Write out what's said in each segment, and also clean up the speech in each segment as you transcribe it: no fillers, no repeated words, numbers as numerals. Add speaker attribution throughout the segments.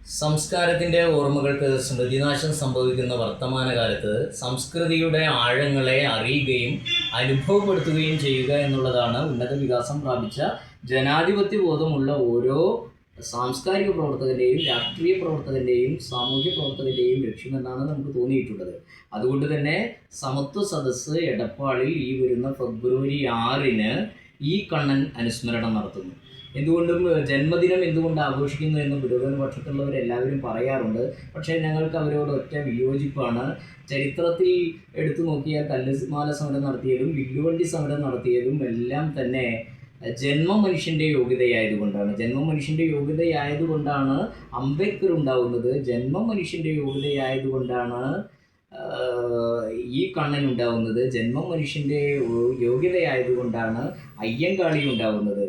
Speaker 1: സംസ്കാരത്തിൻ്റെ ഓർമ്മകൾക്ക് സ്മൃതിനാശം സംഭവിക്കുന്ന വർത്തമാനകാലത്ത് സംസ്കൃതിയുടെ ആഴങ്ങളെ അറിയുകയും അനുഭവപ്പെടുത്തുകയും ചെയ്യുക എന്നുള്ളതാണ് ഉന്നത വികാസം പ്രാപിച്ച ജനാധിപത്യ ബോധമുള്ള ഓരോ സാംസ്കാരിക പ്രവർത്തകൻ്റെയും രാഷ്ട്രീയ പ്രവർത്തകൻ്റെയും സാമൂഹ്യ പ്രവർത്തകൻ്റെയും ലക്ഷ്യമെന്നാണ് നമുക്ക് തോന്നിയിട്ടുള്ളത്. അതുകൊണ്ട് തന്നെ സമത്വ സദസ്സ് എടപ്പാളിൽ ഈ വരുന്ന ഫെബ്രുവരി 6-ന് ഈ കണ്ണൻ അനുസ്മരണം നടത്തുന്നു. എന്തുകൊണ്ടും ജന്മദിനം എന്തുകൊണ്ട് ആഘോഷിക്കുന്നു എന്ന് പുരോഗമന പക്ഷത്തുള്ളവരെല്ലാവരും പറയാറുണ്ട്. പക്ഷേ ഞങ്ങൾക്ക് അവരോട് ഒറ്റ വിയോജിപ്പാണ്. ചരിത്രത്തിൽ എടുത്തു നോക്കിയാൽ കല്ലുമാല സമരം നടത്തിയതും വില്ലുവണ്ടി സമരം നടത്തിയതും എല്ലാം തന്നെ ജന്മം മനുഷ്യൻ്റെ യോഗ്യതയായതുകൊണ്ടാണ് അംബേദ്കർ ഉണ്ടാവുന്നത്. ജന്മം മനുഷ്യൻ്റെ യോഗ്യതയായതുകൊണ്ടാണ് ഈ കണ്ണൻ ഉണ്ടാവുന്നത്. ജന്മം മനുഷ്യൻ്റെ യോഗ്യതയായതുകൊണ്ടാണ് അയ്യങ്കാളി ഉണ്ടാവുന്നത്.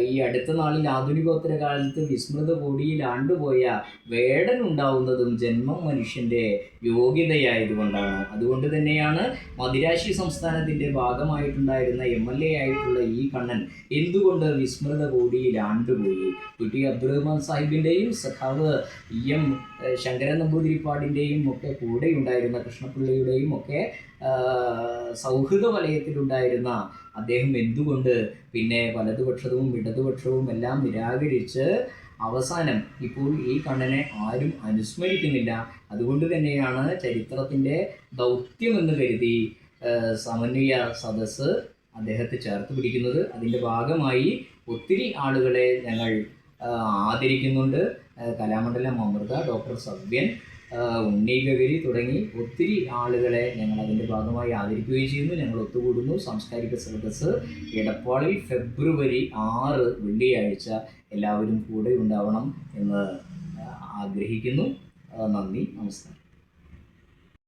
Speaker 1: ഈ അടുത്ത നാളിൽ ആധുനികോത്തര കാലത്ത് വിസ്മൃത കോടിയിൽ ആണ്ടുപോയ വേടൻ ഉണ്ടാവുന്നതും ജന്മം മനുഷ്യൻ്റെ യോഗ്യതയായതുകൊണ്ടാണ്. അതുകൊണ്ട് തന്നെയാണ് മദിരാശി സംസ്ഥാനത്തിൻ്റെ ഭാഗമായിട്ടുണ്ടായിരുന്ന MLA ആയിട്ടുള്ള ഈ കണ്ണൻ എന്തുകൊണ്ട് വിസ്മൃത കോടിയിൽ ആണ്ടുപോയി. കുട്ടി അബ്ദുറഹ്മാൻ സാഹിബിൻ്റെയും സഖാവ് EM ശങ്കരൻ നമ്പൂതിരിപ്പാടിൻ്റെയും ഒക്കെ കൂടെയുണ്ടായിരുന്ന കൃഷ്ണപിള്ളയുടെയും ഒക്കെ സൗഹൃദ വലയത്തിലുണ്ടായിരുന്ന അദ്ദേഹം എന്തുകൊണ്ട് പിന്നെ വലതുപക്ഷവും ഇടതുപക്ഷവും എല്ലാം നിരാകരിച്ച് അവസാനം ഇപ്പോൾ ഈ കണ്ണനെ ആരും അനുസ്മരിക്കുന്നില്ല. അതുകൊണ്ട് തന്നെയാണ് ചരിത്രത്തിൻ്റെ ദൗത്യമെന്ന് കരുതി സമന്വയ സദസ്സ് അദ്ദേഹത്തെ ചേർത്ത് പിടിക്കുന്നത്. അതിൻ്റെ ഭാഗമായി ഒത്തിരി ആളുകളെ ഞങ്ങൾ ആദരിക്കുന്നുണ്ട്. കലാമണ്ഡലം അമൃത, ഡോക്ടർ സവ്യൻ, ഉണ്ണീഗഗരി തുടങ്ങി ഒത്തിരി ആളുകളെ ഞങ്ങൾ അതിൻ്റെ ഭാഗമായി ആദരിക്കുകയും ചെയ്യുന്നു. ഞങ്ങൾ ഒത്തുകൂടുന്നു. സാംസ്കാരിക സദസ്സ് എടപ്പാളിൽ ഫെബ്രുവരി 6 വെള്ളിയാഴ്ച എല്ലാവരും കൂടെ ഉണ്ടാവണം എന്ന് ആഗ്രഹിക്കുന്നു. നന്ദി, നമസ്കാരം.